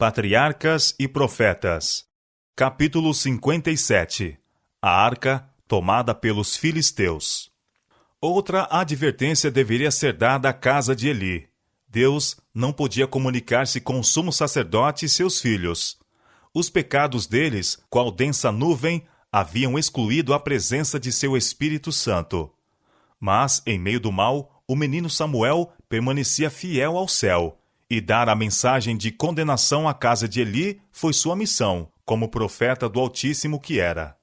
Patriarcas e Profetas. Capítulo 57. A arca tomada pelos filisteus. Outra advertência deveria ser dada à casa de Eli. Deus não podia comunicar-se com o sumo sacerdote e seus filhos. Os pecados deles, qual densa nuvem, haviam excluído a presença de seu Espírito Santo. Mas, em meio do mal, o menino Samuel permanecia fiel ao céu, e dar a mensagem de condenação à casa de Eli foi sua missão, como profeta do Altíssimo que era.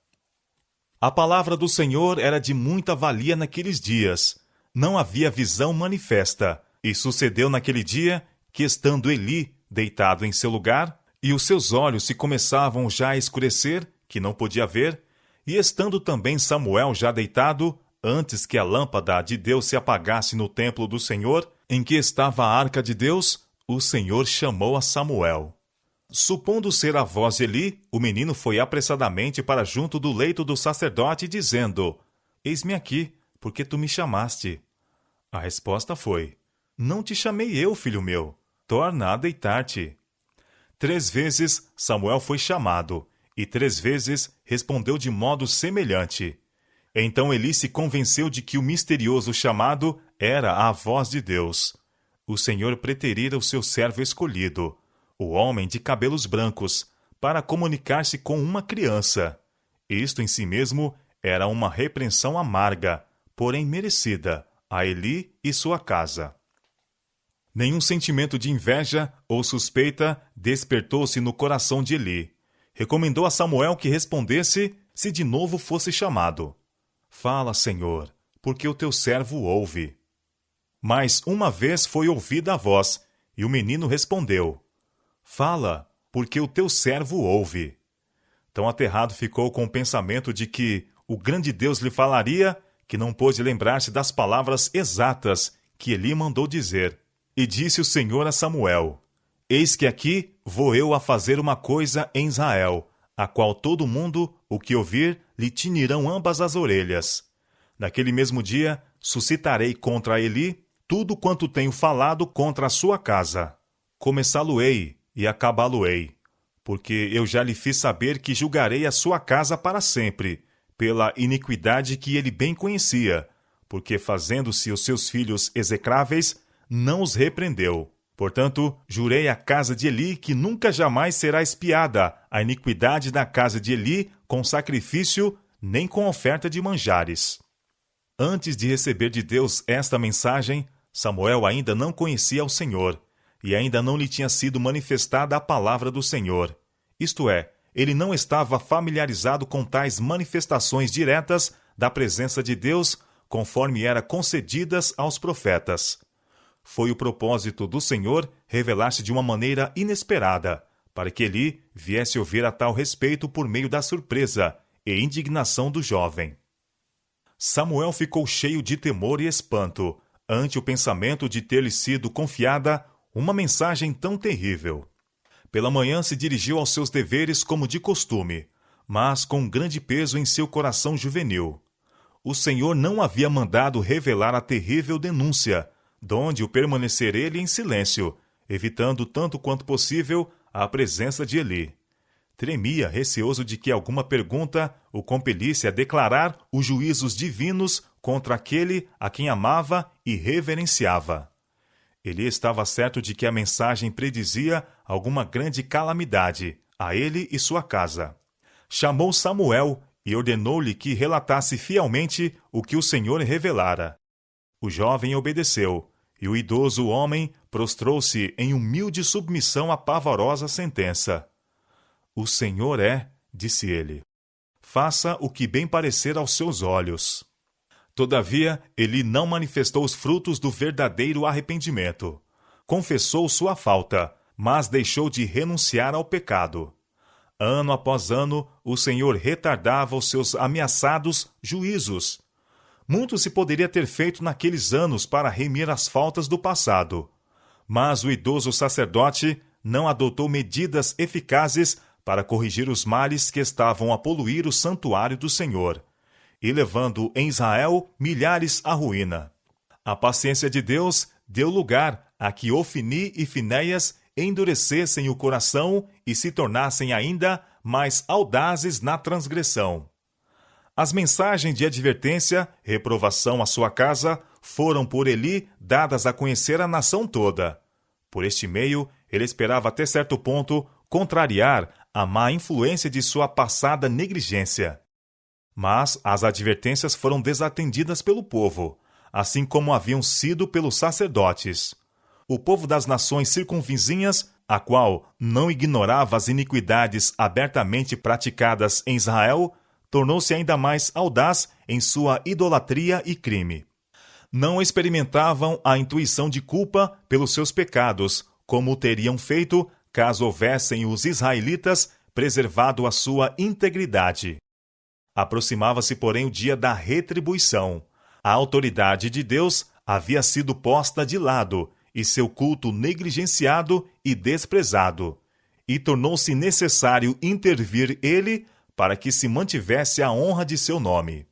A palavra do Senhor era de muita valia naqueles dias. Não havia visão manifesta, e sucedeu naquele dia que, estando Eli deitado em seu lugar, e os seus olhos se começavam já a escurecer, que não podia ver, e estando também Samuel já deitado, antes que a lâmpada de Deus se apagasse no templo do Senhor, em que estava a arca de Deus, o Senhor chamou a Samuel. Supondo ser a voz de Eli, o menino foi apressadamente para junto do leito do sacerdote, dizendo: Eis-me aqui, porque tu me chamaste. A resposta foi: Não te chamei eu, filho meu. Torna a deitar-te. 3 vezes Samuel foi chamado, e 3 vezes respondeu de modo semelhante. Então Eli se convenceu de que o misterioso chamado era a voz de Deus. O Senhor preterira o seu servo escolhido, o homem de cabelos brancos, para comunicar-se com uma criança. Isto em si mesmo era uma repreensão amarga, porém merecida, a Eli e sua casa. Nenhum sentimento de inveja ou suspeita despertou-se no coração de Eli. Recomendou a Samuel que respondesse se de novo fosse chamado. Fala, Senhor, porque o teu servo ouve. Mas uma vez foi ouvida a voz, e o menino respondeu: Fala, porque o teu servo ouve. Tão aterrado ficou com o pensamento de que o grande Deus lhe falaria, que não pôde lembrar-se das palavras exatas que Eli mandou dizer. E disse o Senhor a Samuel: Eis que aqui vou eu a fazer uma coisa em Israel, a qual todo mundo, o que ouvir, lhe tinirão ambas as orelhas. Naquele mesmo dia, suscitarei contra Eli tudo quanto tenho falado contra a sua casa. Começá-lo-ei e acabá-lo-ei, porque eu já lhe fiz saber que julgarei a sua casa para sempre, pela iniquidade que ele bem conhecia, porque fazendo-se os seus filhos execráveis, não os repreendeu. Portanto, jurei à casa de Eli que nunca jamais será expiada a iniquidade da casa de Eli com sacrifício, nem com oferta de manjares. Antes de receber de Deus esta mensagem, Samuel ainda não conhecia o Senhor, e ainda não lhe tinha sido manifestada a palavra do Senhor. Isto é, ele não estava familiarizado com tais manifestações diretas da presença de Deus, conforme eram concedidas aos profetas. Foi o propósito do Senhor revelar-se de uma maneira inesperada, para que Eli viesse ouvir a tal respeito por meio da surpresa e indignação do jovem. Samuel ficou cheio de temor e espanto, ante o pensamento de ter-lhe sido confiada uma mensagem tão terrível. Pela manhã se dirigiu aos seus deveres como de costume, mas com um grande peso em seu coração juvenil. O Senhor não havia mandado revelar a terrível denúncia, donde o permanecer ele em silêncio, evitando tanto quanto possível a presença de Eli. Tremia, receoso de que alguma pergunta o compelisse a declarar os juízos divinos contra aquele a quem amava e reverenciava. Ele estava certo de que a mensagem predizia alguma grande calamidade a ele e sua casa. Chamou Samuel e ordenou-lhe que relatasse fielmente o que o Senhor revelara. O jovem obedeceu, e o idoso homem prostrou-se em humilde submissão à pavorosa sentença. O Senhor é, disse ele. Faça o que bem parecer aos seus olhos. Todavia, Eli não manifestou os frutos do verdadeiro arrependimento. Confessou sua falta, mas deixou de renunciar ao pecado. Ano após ano, o Senhor retardava os seus ameaçados juízos. Muito se poderia ter feito naqueles anos para remir as faltas do passado. Mas o idoso sacerdote não adotou medidas eficazes para corrigir os males que estavam a poluir o santuário do Senhor, e levando em Israel milhares à ruína. A paciência de Deus deu lugar a que Ofni e Finéias endurecessem o coração e se tornassem ainda mais audazes na transgressão. As mensagens de advertência, reprovação à sua casa, foram por Eli dadas a conhecer à nação toda. Por este meio, ele esperava até certo ponto contrariar a má influência de sua passada negligência. Mas as advertências foram desatendidas pelo povo, assim como haviam sido pelos sacerdotes. O povo das nações circunvizinhas, a qual não ignorava as iniquidades abertamente praticadas em Israel, tornou-se ainda mais audaz em sua idolatria e crime. Não experimentavam a intuição de culpa pelos seus pecados, como o teriam feito caso houvessem os israelitas preservado a sua integridade. Aproximava-se, porém, o dia da retribuição. A autoridade de Deus havia sido posta de lado e seu culto negligenciado e desprezado, e tornou-se necessário intervir ele para que se mantivesse a honra de seu nome.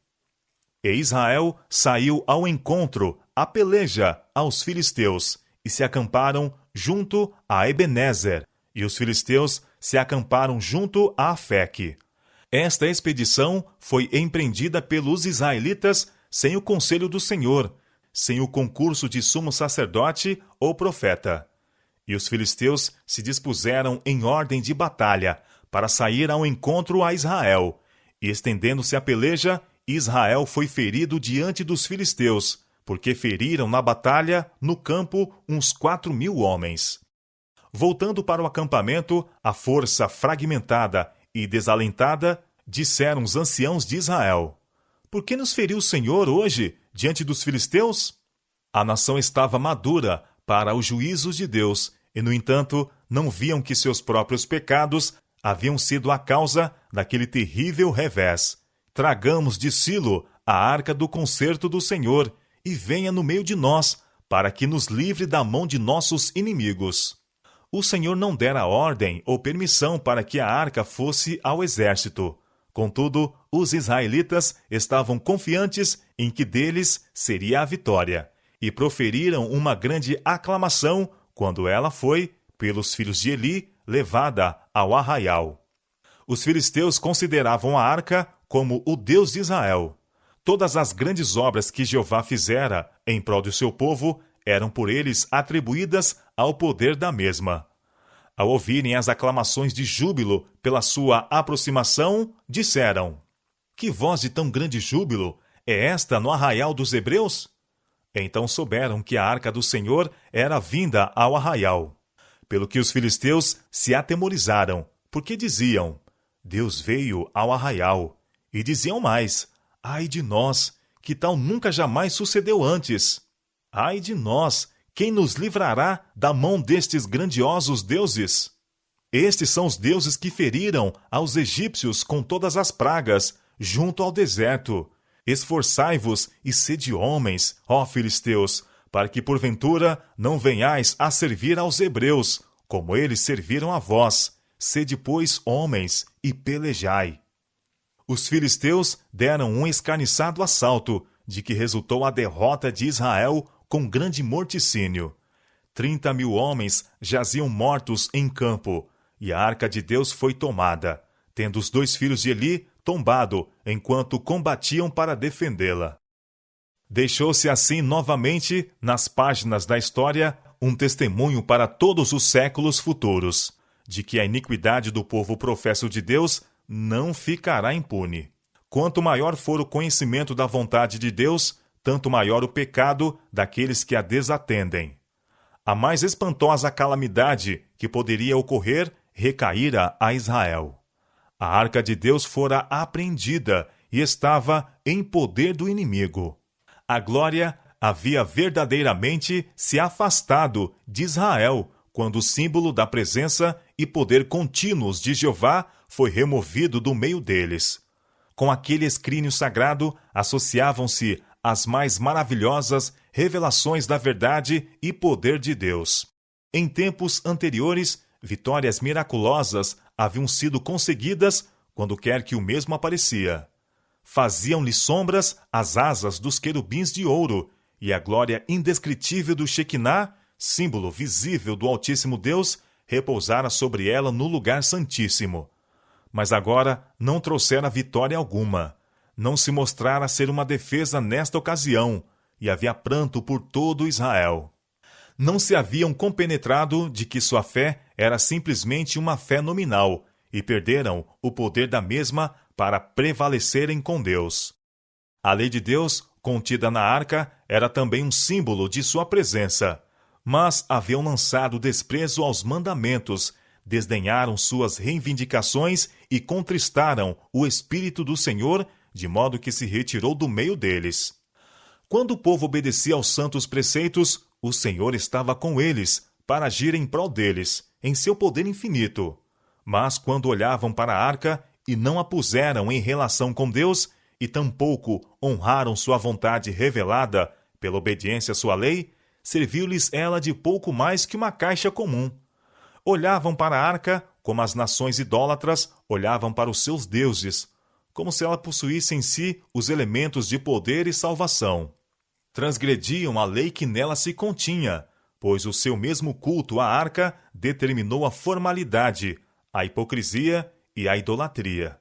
E Israel saiu ao encontro, à peleja, aos filisteus, e se acamparam junto a Ebenezer, e os filisteus se acamparam junto a Afeque. Esta expedição foi empreendida pelos israelitas sem o conselho do Senhor, sem o concurso de sumo sacerdote ou profeta. E os filisteus se dispuseram em ordem de batalha para sair ao encontro a Israel. E estendendo-se a peleja, Israel foi ferido diante dos filisteus, porque feriram na batalha, no campo, uns 4.000 homens. Voltando para o acampamento, a força fragmentada e desalentada, disseram os anciãos de Israel: Por que nos feriu o Senhor hoje, diante dos filisteus? A nação estava madura para os juízos de Deus, e, no entanto, não viam que seus próprios pecados haviam sido a causa daquele terrível revés. Tragamos de Silo a arca do concerto do Senhor, e venha no meio de nós, para que nos livre da mão de nossos inimigos. O Senhor não dera ordem ou permissão para que a arca fosse ao exército. Contudo, os israelitas estavam confiantes em que deles seria a vitória, e proferiram uma grande aclamação quando ela foi, pelos filhos de Eli, levada ao arraial. Os filisteus consideravam a arca como o Deus de Israel. Todas as grandes obras que Jeová fizera em prol do seu povo eram por eles atribuídas ao poder da mesma. Ao ouvirem as aclamações de júbilo pela sua aproximação, disseram: Que voz de tão grande júbilo é esta no arraial dos hebreus? Então souberam que a arca do Senhor era vinda ao arraial. Pelo que os filisteus se atemorizaram, porque diziam: Deus veio ao arraial. E diziam mais: Ai de nós, que tal nunca jamais sucedeu antes. Ai de nós, quem nos livrará da mão destes grandiosos deuses? Estes são os deuses que feriram aos egípcios com todas as pragas, junto ao deserto. Esforçai-vos e sede homens, ó filisteus, para que porventura não venhais a servir aos hebreus, como eles serviram a vós. Sede, pois, homens, e pelejai. Os filisteus deram um escarniçado assalto, de que resultou a derrota de Israel com grande morticínio. 30.000 homens jaziam mortos em campo, e a arca de Deus foi tomada, tendo os 2 filhos de Eli tombado enquanto combatiam para defendê-la. Deixou-se assim novamente, nas páginas da história, um testemunho para todos os séculos futuros, de que a iniquidade do povo professo de Deus não ficará impune. Quanto maior for o conhecimento da vontade de Deus, tanto maior o pecado daqueles que a desatendem. A mais espantosa calamidade que poderia ocorrer recaíra a Israel. A arca de Deus fora apreendida e estava em poder do inimigo. A glória havia verdadeiramente se afastado de Israel, quando o símbolo da presença e poder contínuos de Jeová foi removido do meio deles. Com aquele escrínio sagrado associavam-se as mais maravilhosas revelações da verdade e poder de Deus. Em tempos anteriores, vitórias miraculosas haviam sido conseguidas quando quer que o mesmo aparecia. Faziam-lhe sombras as asas dos querubins de ouro, e a glória indescritível do Shequiná, símbolo visível do Altíssimo Deus, repousara sobre ela no lugar santíssimo. Mas agora não trouxera vitória alguma. Não se mostrara ser uma defesa nesta ocasião, e havia pranto por todo Israel. Não se haviam compenetrado de que sua fé era simplesmente uma fé nominal, e perderam o poder da mesma para prevalecerem com Deus. A lei de Deus, contida na arca, era também um símbolo de sua presença, mas haviam lançado desprezo aos mandamentos, desdenharam suas reivindicações e contristaram o Espírito do Senhor, de modo que se retirou do meio deles. Quando o povo obedecia aos santos preceitos, o Senhor estava com eles, para agir em prol deles, em seu poder infinito. Mas quando olhavam para a arca e não a puseram em relação com Deus, e tampouco honraram sua vontade revelada pela obediência à sua lei, serviu-lhes ela de pouco mais que uma caixa comum. Olhavam para a arca como as nações idólatras olhavam para os seus deuses, como se ela possuísse em si os elementos de poder e salvação. Transgrediam a lei que nela se continha, pois o seu mesmo culto à arca determinou a formalidade, a hipocrisia e a idolatria.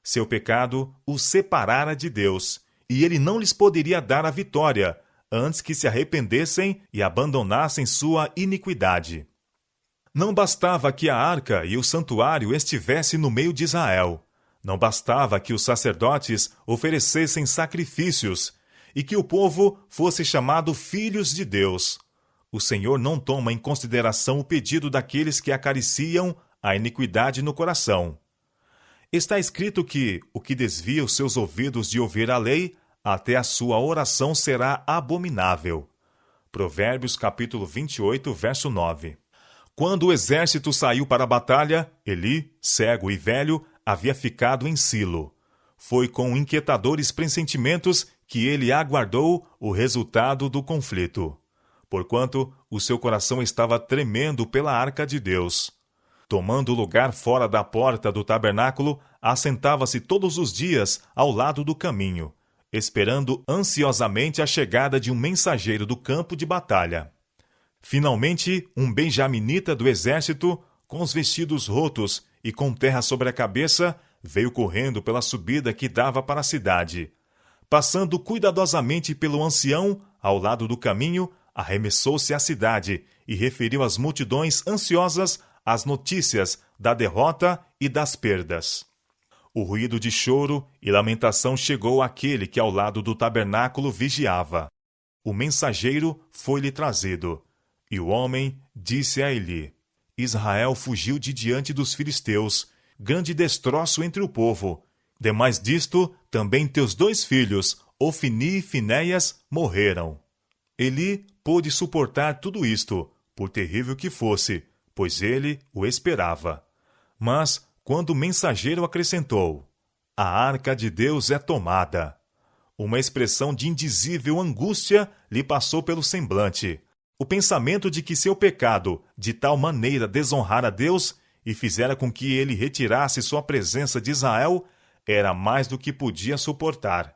Seu pecado os separara de Deus, e ele não lhes poderia dar a vitória, antes que se arrependessem e abandonassem sua iniquidade. Não bastava que a arca e o santuário estivessem no meio de Israel. Não bastava que os sacerdotes oferecessem sacrifícios e que o povo fosse chamado filhos de Deus. O Senhor não toma em consideração o pedido daqueles que acariciam a iniquidade no coração. Está escrito que o que desvia os seus ouvidos de ouvir a lei, até a sua oração será abominável. Provérbios capítulo 28, verso 9. Quando o exército saiu para a batalha, Eli, cego e velho, havia ficado em Silo. Foi com inquietadores pressentimentos que ele aguardou o resultado do conflito, porquanto o seu coração estava tremendo pela arca de Deus. Tomando lugar fora da porta do tabernáculo, assentava-se todos os dias ao lado do caminho, esperando ansiosamente a chegada de um mensageiro do campo de batalha. Finalmente, um benjaminita do exército, com os vestidos rotos e com terra sobre a cabeça, veio correndo pela subida que dava para a cidade. Passando cuidadosamente pelo ancião, ao lado do caminho, arremessou-se à cidade e referiu às multidões ansiosas as notícias da derrota e das perdas. O ruído de choro e lamentação chegou àquele que ao lado do tabernáculo vigiava. O mensageiro foi-lhe trazido, e o homem disse a Eli: Israel fugiu de diante dos filisteus, grande destroço entre o povo. Demais disto, também teus 2 filhos, Ofni e Finéias, morreram. Eli pôde suportar tudo isto, por terrível que fosse, pois ele o esperava. Mas, quando o mensageiro acrescentou: A arca de Deus é tomada, uma expressão de indizível angústia lhe passou pelo semblante. O pensamento de que seu pecado de tal maneira desonrara Deus e fizera com que ele retirasse sua presença de Israel era mais do que podia suportar.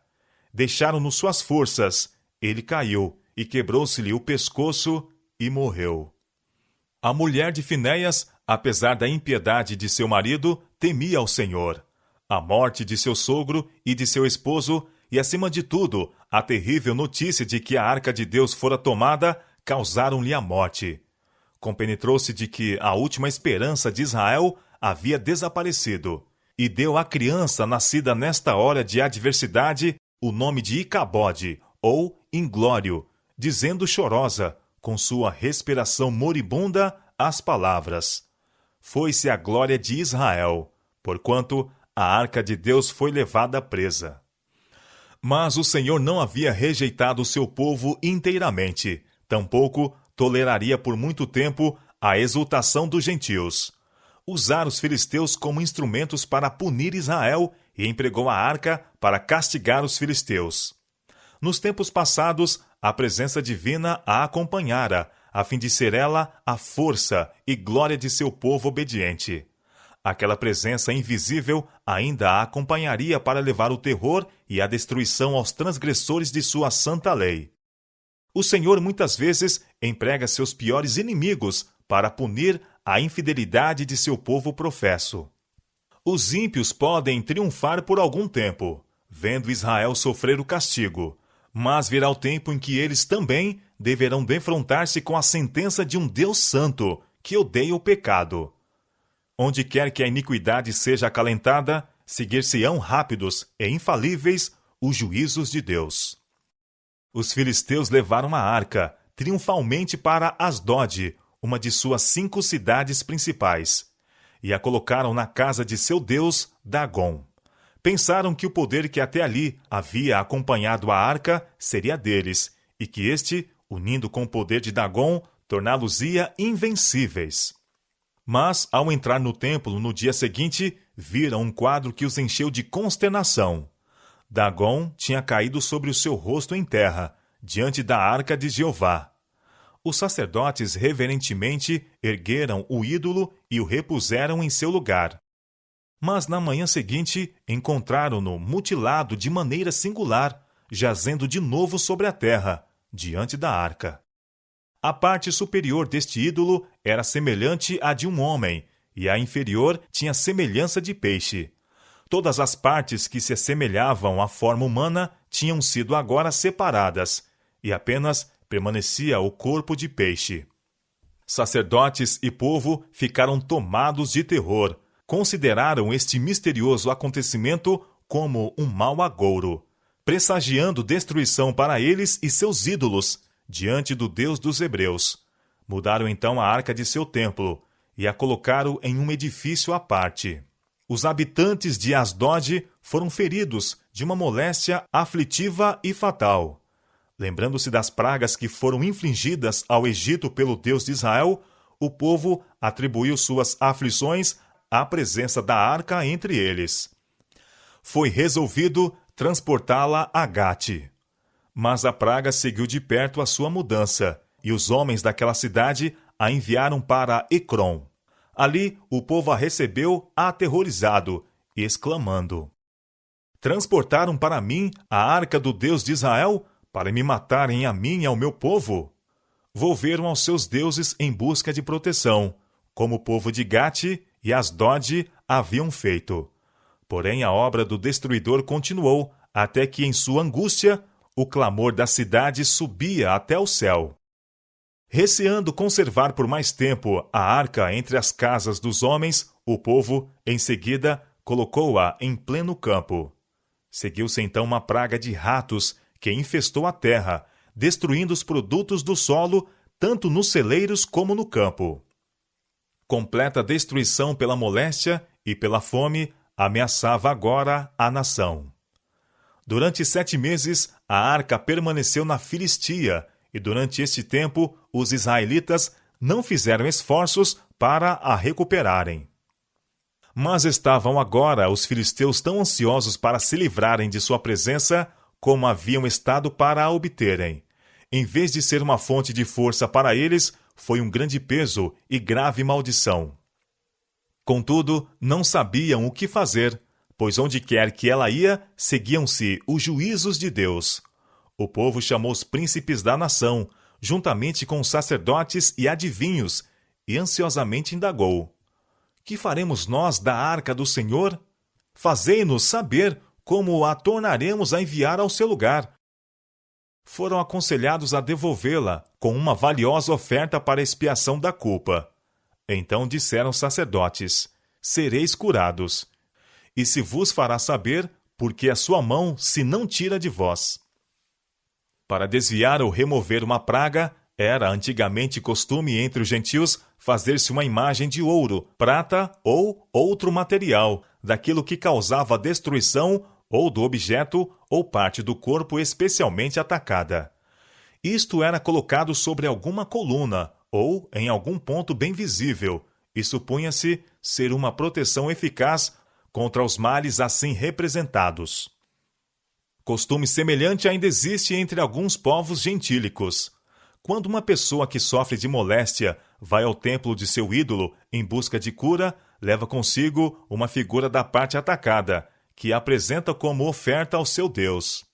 Deixaram-no suas forças, ele caiu e quebrou-se-lhe o pescoço e morreu. A mulher de Finéias, apesar da impiedade de seu marido, temia ao Senhor. A morte de seu sogro e de seu esposo, e acima de tudo, a terrível notícia de que a arca de Deus fora tomada, causaram-lhe a morte. Compenetrou-se de que a última esperança de Israel havia desaparecido, e deu à criança nascida nesta hora de adversidade o nome de Icabode, ou Inglório, dizendo chorosa, com sua respiração moribunda, as palavras: Foi-se a glória de Israel, porquanto a arca de Deus foi levada presa. Mas o Senhor não havia rejeitado o seu povo inteiramente, tampouco toleraria por muito tempo a exultação dos gentios. Usara os filisteus como instrumentos para punir Israel e empregou a arca para castigar os filisteus. Nos tempos passados, a presença divina a acompanhara, a fim de ser ela a força e glória de seu povo obediente. Aquela presença invisível ainda a acompanharia para levar o terror e a destruição aos transgressores de sua santa lei. O Senhor muitas vezes emprega seus piores inimigos para punir a infidelidade de seu povo professo. Os ímpios podem triunfar por algum tempo, vendo Israel sofrer o castigo, mas virá o tempo em que eles também deverão defrontar-se com a sentença de um Deus santo, que odeia o pecado. Onde quer que a iniquidade seja acalentada, seguir-se-ão rápidos e infalíveis os juízos de Deus. Os filisteus levaram a arca triunfalmente para Asdod, uma de suas 5 cidades principais, e a colocaram na casa de seu deus, Dagom. Pensaram que o poder que até ali havia acompanhado a arca seria deles, e que este, unindo com o poder de Dagom, torná-los-ia invencíveis. Mas, ao entrar no templo no dia seguinte, viram um quadro que os encheu de consternação. Dagom tinha caído sobre o seu rosto em terra, diante da arca de Jeová. Os sacerdotes reverentemente ergueram o ídolo e o repuseram em seu lugar. Mas na manhã seguinte encontraram-no mutilado de maneira singular, jazendo de novo sobre a terra, diante da arca. A parte superior deste ídolo era semelhante à de um homem, e a inferior tinha semelhança de peixe. Todas as partes que se assemelhavam à forma humana tinham sido agora separadas, e apenas permanecia o corpo de peixe. Sacerdotes e povo ficaram tomados de terror, consideraram este misterioso acontecimento como um mau agouro, pressagiando destruição para eles e seus ídolos, diante do Deus dos Hebreus. Mudaram então a arca de seu templo, e a colocaram em um edifício à parte. Os habitantes de Asdod foram feridos de uma moléstia aflitiva e fatal. Lembrando-se das pragas que foram infligidas ao Egito pelo Deus de Israel, o povo atribuiu suas aflições à presença da arca entre eles. Foi resolvido transportá-la a Gate. Mas a praga seguiu de perto a sua mudança, e os homens daquela cidade a enviaram para Ecrom. Ali o povo a recebeu aterrorizado, exclamando: Transportaram para mim a arca do Deus de Israel, para me matarem a mim e ao meu povo? Volveram aos seus deuses em busca de proteção, como o povo de Gate e Asdod haviam feito. Porém a obra do destruidor continuou, até que em sua angústia o clamor da cidade subia até o céu. Receando conservar por mais tempo a arca entre as casas dos homens, o povo, em seguida, colocou-a em pleno campo. Seguiu-se então uma praga de ratos que infestou a terra, destruindo os produtos do solo, tanto nos celeiros como no campo. Completa destruição pela moléstia e pela fome ameaçava agora a nação. Durante 7 meses, a arca permaneceu na Filistia, e durante este tempo, os israelitas não fizeram esforços para a recuperarem. Mas estavam agora os filisteus tão ansiosos para se livrarem de sua presença, como haviam estado para a obterem. Em vez de ser uma fonte de força para eles, foi um grande peso e grave maldição. Contudo, não sabiam o que fazer, pois onde quer que ela ia, seguiam-se os juízos de Deus. O povo chamou os príncipes da nação, juntamente com os sacerdotes e adivinhos, e ansiosamente indagou: Que faremos nós da arca do Senhor? Fazei-nos saber como a tornaremos a enviar ao seu lugar. Foram aconselhados a devolvê-la com uma valiosa oferta para expiação da culpa. Então disseram os sacerdotes: Sereis curados. E se vos fará saber, porque a sua mão se não tira de vós. Para desviar ou remover uma praga, era antigamente costume entre os gentios fazer-se uma imagem de ouro, prata ou outro material, daquilo que causava destruição ou do objeto ou parte do corpo especialmente atacada. Isto era colocado sobre alguma coluna ou em algum ponto bem visível, e supunha-se ser uma proteção eficaz contra os males assim representados. Costume semelhante ainda existe entre alguns povos gentílicos. Quando uma pessoa que sofre de moléstia vai ao templo de seu ídolo em busca de cura, leva consigo uma figura da parte atacada, que a apresenta como oferta ao seu Deus.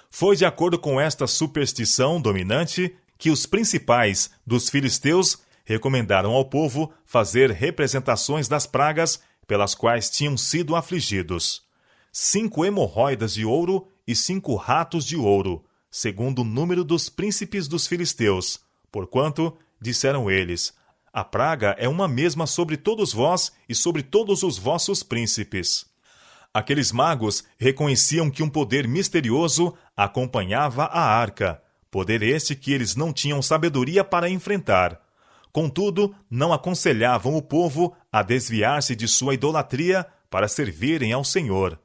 Foi de acordo com esta superstição dominante que os principais dos filisteus recomendaram ao povo fazer representações das pragas pelas quais tinham sido afligidos: 5 hemorroidas de ouro e 5 ratos de ouro, segundo o número dos príncipes dos filisteus, porquanto, disseram eles, a praga é uma mesma sobre todos vós e sobre todos os vossos príncipes. Aqueles magos reconheciam que um poder misterioso acompanhava a arca, poder este que eles não tinham sabedoria para enfrentar. Contudo, não aconselhavam o povo a desviar-se de sua idolatria para servirem ao Senhor.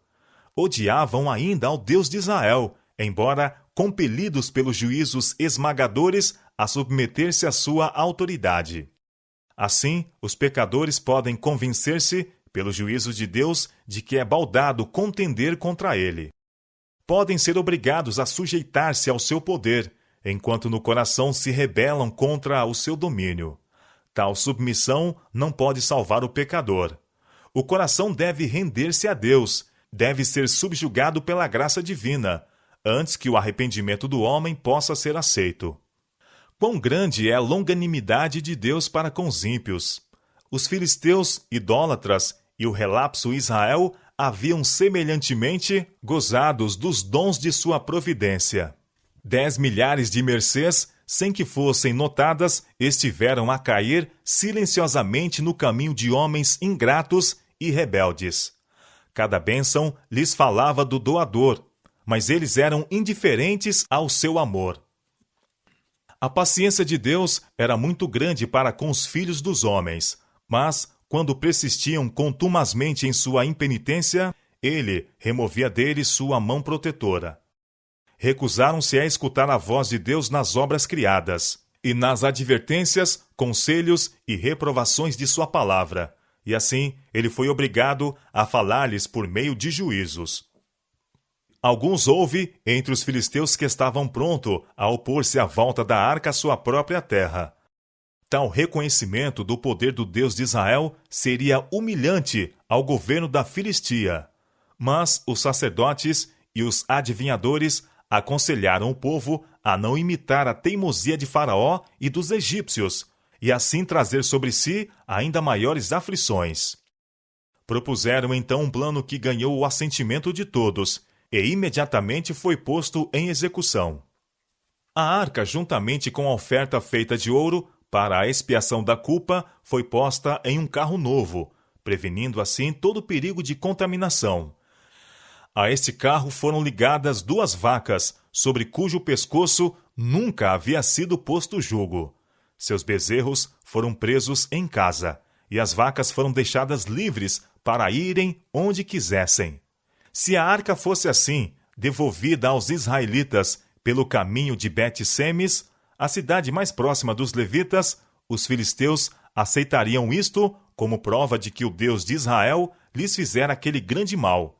Odiavam ainda ao Deus de Israel, embora compelidos pelos juízos esmagadores a submeter-se à sua autoridade. Assim, os pecadores podem convencer-se, pelo juízo de Deus, de que é baldado contender contra ele. Podem ser obrigados a sujeitar-se ao seu poder, enquanto no coração se rebelam contra o seu domínio. Tal submissão não pode salvar o pecador. O coração deve render-se a Deus, deve ser subjugado pela graça divina, antes que o arrependimento do homem possa ser aceito. Quão grande é a longanimidade de Deus para com os ímpios! Os filisteus, idólatras, e o relapso Israel haviam semelhantemente gozados dos dons de sua providência. 10 milhares de mercês, sem que fossem notadas, estiveram a cair silenciosamente no caminho de homens ingratos e rebeldes. Cada bênção lhes falava do doador, mas eles eram indiferentes ao seu amor. A paciência de Deus era muito grande para com os filhos dos homens, mas, quando persistiam contumazmente em sua impenitência, ele removia deles sua mão protetora. Recusaram-se a escutar a voz de Deus nas obras criadas, e nas advertências, conselhos e reprovações de sua palavra, e assim ele foi obrigado a falar-lhes por meio de juízos. Alguns houve entre os filisteus que estavam prontos a opor-se à volta da arca à sua própria terra. Tal reconhecimento do poder do Deus de Israel seria humilhante ao governo da Filistia. Mas os sacerdotes e os adivinhadores aconselharam o povo a não imitar a teimosia de Faraó e dos egípcios, e assim trazer sobre si ainda maiores aflições. Propuseram então um plano que ganhou o assentimento de todos, e imediatamente foi posto em execução. A arca, juntamente com a oferta feita de ouro, para a expiação da culpa, foi posta em um carro novo, prevenindo assim todo perigo de contaminação. A este carro foram ligadas 2 vacas, sobre cujo pescoço nunca havia sido posto jugo. Seus bezerros foram presos em casa, e as vacas foram deixadas livres para irem onde quisessem. Se a arca fosse assim, devolvida aos israelitas pelo caminho de Bet-Semes, a cidade mais próxima dos levitas, os filisteus aceitariam isto como prova de que o Deus de Israel lhes fizera aquele grande mal.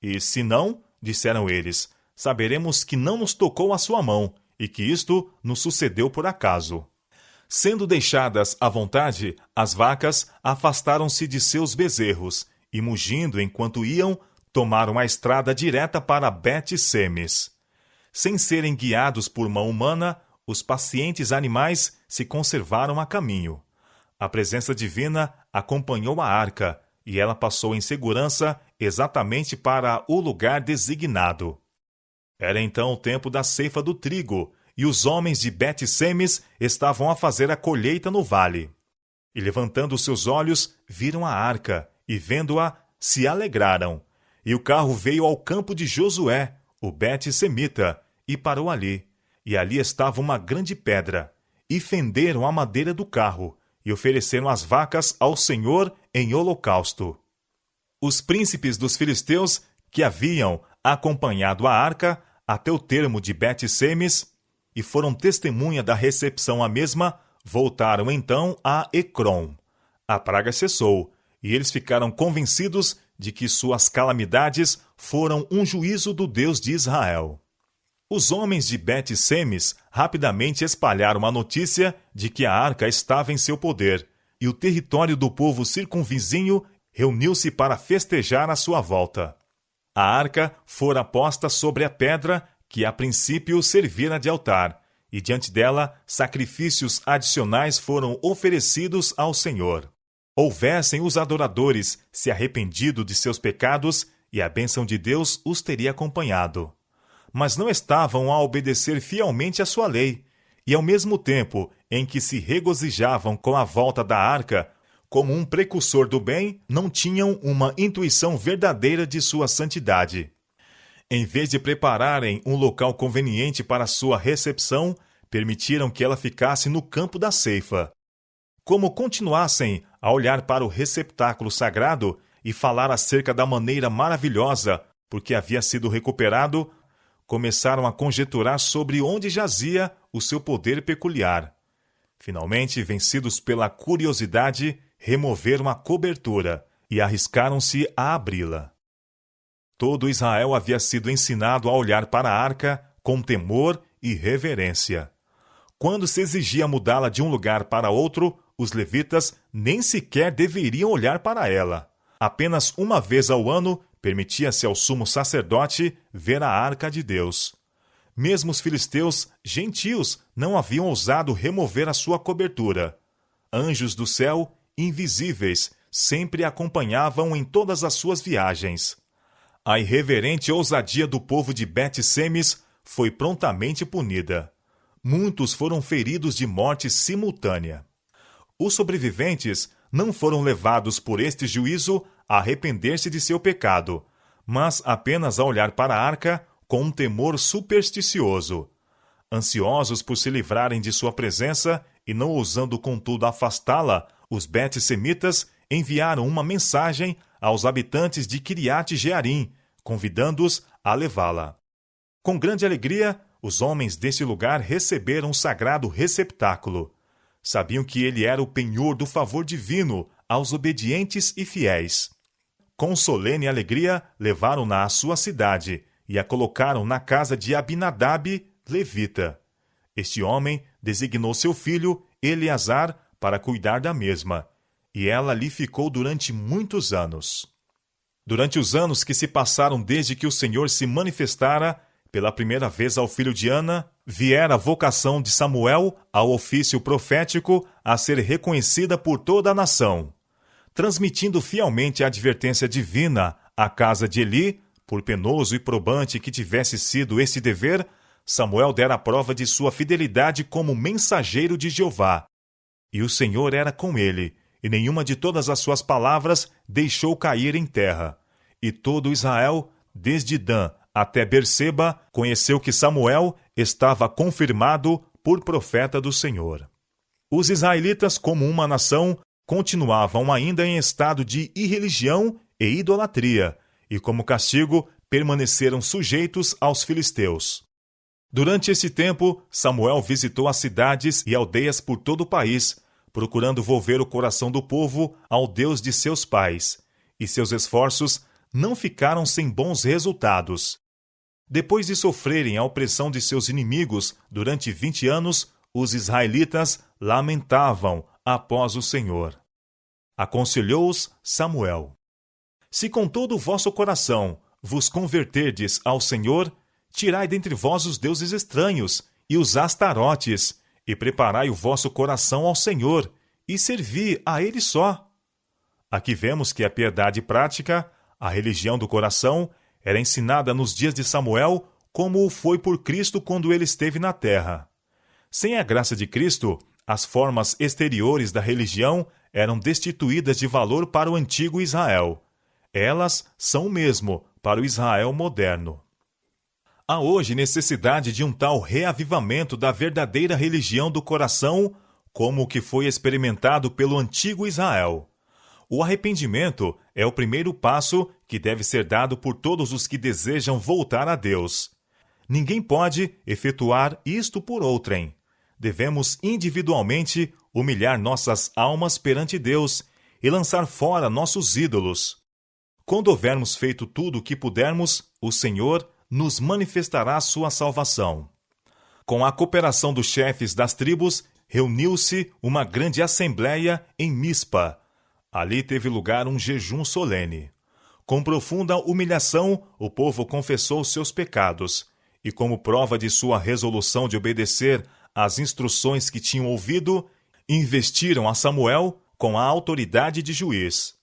E se não, disseram eles, saberemos que não nos tocou a sua mão e que isto nos sucedeu por acaso. Sendo deixadas à vontade, as vacas afastaram-se de seus bezerros e, mugindo enquanto iam, tomaram a estrada direta para Bet-Semes. Sem serem guiados por mão humana, os pacientes animais se conservaram a caminho. A presença divina acompanhou a arca, e ela passou em segurança exatamente para o lugar designado. Era então o tempo da ceifa do trigo, e os homens de Bet-Semes estavam a fazer a colheita no vale. E levantando seus olhos, viram a arca, e vendo-a, se alegraram. E o carro veio ao campo de Josué, o Bet-Semita, e parou ali. E ali estava uma grande pedra. E fenderam a madeira do carro, e ofereceram as vacas ao Senhor em holocausto. Os príncipes dos filisteus, que haviam acompanhado a arca até o termo de Bet-Semes, e foram testemunha da recepção à mesma, voltaram então a Ecrom. A praga cessou, e eles ficaram convencidos de que suas calamidades foram um juízo do Deus de Israel. Os homens de Bet-Semes rapidamente espalharam a notícia de que a arca estava em seu poder, e o território do povo circunvizinho reuniu-se para festejar a sua volta. A arca fora posta sobre a pedra que a princípio servira de altar, e diante dela sacrifícios adicionais foram oferecidos ao Senhor. Houvessem os adoradores se arrependido de seus pecados, e a bênção de Deus os teria acompanhado. Mas não estavam a obedecer fielmente à sua lei, e ao mesmo tempo em que se regozijavam com a volta da arca, como um precursor do bem, não tinham uma intuição verdadeira de sua santidade. Em vez de prepararem um local conveniente para sua recepção, permitiram que ela ficasse no campo da ceifa. Como continuassem a olhar para o receptáculo sagrado e falar acerca da maneira maravilhosa porque havia sido recuperado, começaram a conjecturar sobre onde jazia o seu poder peculiar. Finalmente, vencidos pela curiosidade, removeram a cobertura e arriscaram-se a abri-la. Todo Israel havia sido ensinado a olhar para a arca com temor e reverência. Quando se exigia mudá-la de um lugar para outro, os levitas nem sequer deveriam olhar para ela. Apenas uma vez ao ano permitia-se ao sumo sacerdote ver a arca de Deus. Mesmo os filisteus gentios não haviam ousado remover a sua cobertura. Anjos do céu, invisíveis, sempre a acompanhavam em todas as suas viagens. A irreverente ousadia do povo de Bet-Semes foi prontamente punida. Muitos foram feridos de morte simultânea. Os sobreviventes não foram levados por este juízo a arrepender-se de seu pecado, mas apenas a olhar para a arca com um temor supersticioso. Ansiosos por se livrarem de sua presença e não ousando contudo afastá-la, os Bet-Semitas enviaram uma mensagem aos habitantes de Kiriat Jearim, convidando-os a levá-la. Com grande alegria, os homens desse lugar receberam o sagrado receptáculo. Sabiam que ele era o penhor do favor divino aos obedientes e fiéis. Com solene alegria, levaram-na à sua cidade e a colocaram na casa de Abinadab, levita. Este homem designou seu filho, Eleazar, para cuidar da mesma, e ela ali ficou durante muitos anos. Durante os anos que se passaram desde que o Senhor se manifestara pela primeira vez ao filho de Ana, viera a vocação de Samuel ao ofício profético a ser reconhecida por toda a nação. Transmitindo fielmente a advertência divina à casa de Eli, por penoso e probante que tivesse sido esse dever, Samuel dera prova de sua fidelidade como mensageiro de Jeová. E o Senhor era com ele, e nenhuma de todas as suas palavras deixou cair em terra. E todo Israel, desde Dan até Berseba, conheceu que Samuel estava confirmado por profeta do Senhor. Os israelitas, como uma nação, continuavam ainda em estado de irreligião e idolatria, e como castigo permaneceram sujeitos aos filisteus. Durante esse tempo, Samuel visitou as cidades e aldeias por todo o país, procurando volver o coração do povo ao Deus de seus pais, e seus esforços não ficaram sem bons resultados. Depois de sofrerem a opressão de seus inimigos durante 20 anos, os israelitas lamentavam após o Senhor. Aconselhou-os Samuel: Se com todo o vosso coração vos converterdes ao Senhor, tirai dentre vós os deuses estranhos e os astarotes, e preparai o vosso coração ao Senhor, e servi a Ele só. Aqui vemos que a piedade prática, a religião do coração, era ensinada nos dias de Samuel, como o foi por Cristo quando ele esteve na terra. Sem a graça de Cristo, as formas exteriores da religião eram destituídas de valor para o antigo Israel. Elas são o mesmo para o Israel moderno. Há hoje necessidade de um tal reavivamento da verdadeira religião do coração, como o que foi experimentado pelo antigo Israel. O arrependimento é o primeiro passo que deve ser dado por todos os que desejam voltar a Deus. Ninguém pode efetuar isto por outrem. Devemos individualmente humilhar nossas almas perante Deus e lançar fora nossos ídolos. Quando houvermos feito tudo o que pudermos, o Senhor nos manifestará a sua salvação. Com a cooperação dos chefes das tribos, reuniu-se uma grande assembleia em Mispa. Ali teve lugar um jejum solene. Com profunda humilhação, o povo confessou seus pecados, e como prova de sua resolução de obedecer as instruções que tinham ouvido, investiram a Samuel com a autoridade de juiz.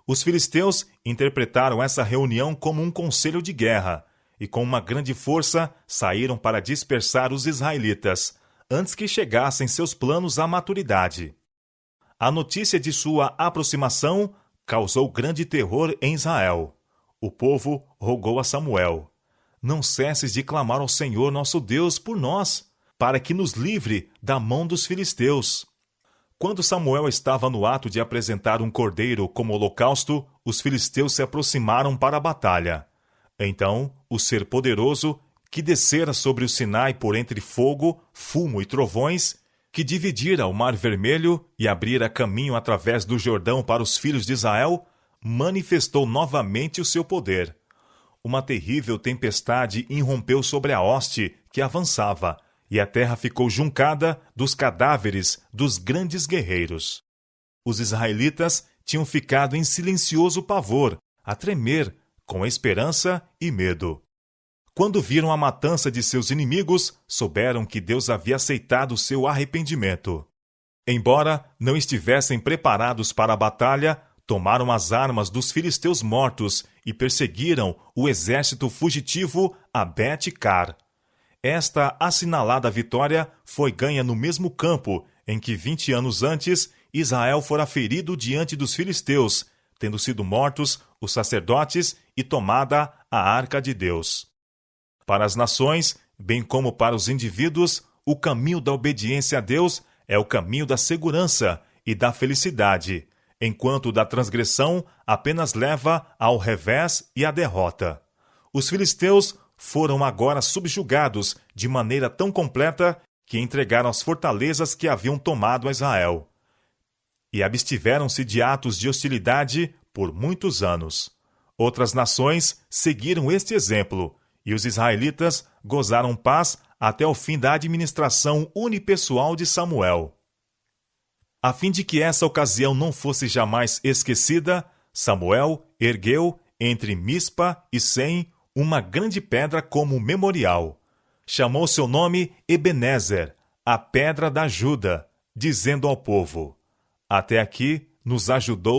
Os filisteus interpretaram essa reunião como um conselho de guerra e, com uma grande força, saíram para dispersar os israelitas, antes que chegassem seus planos à maturidade. A notícia de sua aproximação causou grande terror em Israel. O povo rogou a Samuel: não cesses de clamar ao Senhor nosso Deus por nós, para que nos livre da mão dos filisteus. Quando Samuel estava no ato de apresentar um cordeiro como holocausto, os filisteus se aproximaram para a batalha. Então, o ser poderoso, que descera sobre o Sinai por entre fogo, fumo e trovões, que dividira o Mar Vermelho e abrira caminho através do Jordão para os filhos de Israel, manifestou novamente o seu poder. Uma terrível tempestade irrompeu sobre a hoste que avançava, e a terra ficou juncada dos cadáveres dos grandes guerreiros. Os israelitas tinham ficado em silencioso pavor, a tremer, com esperança e medo. Quando viram a matança de seus inimigos, souberam que Deus havia aceitado seu arrependimento. Embora não estivessem preparados para a batalha, tomaram as armas dos filisteus mortos e perseguiram o exército fugitivo a Bet-Car. Esta assinalada vitória foi ganha no mesmo campo em que 20 anos antes Israel fora ferido diante dos filisteus, tendo sido mortos os sacerdotes e tomada a arca de Deus. Para as nações, bem como para os indivíduos, o caminho da obediência a Deus é o caminho da segurança e da felicidade, enquanto o da transgressão apenas leva ao revés e à derrota. Os filisteus foram agora subjugados de maneira tão completa que entregaram as fortalezas que haviam tomado a Israel. E abstiveram-se de atos de hostilidade por muitos anos. Outras nações seguiram este exemplo, e os israelitas gozaram paz até o fim da administração unipessoal de Samuel. A fim de que essa ocasião não fosse jamais esquecida, Samuel ergueu, entre Mispa e Sem, uma grande pedra como memorial. Chamou seu nome Ebenezer, a pedra da ajuda, dizendo ao povo: até aqui nos ajudou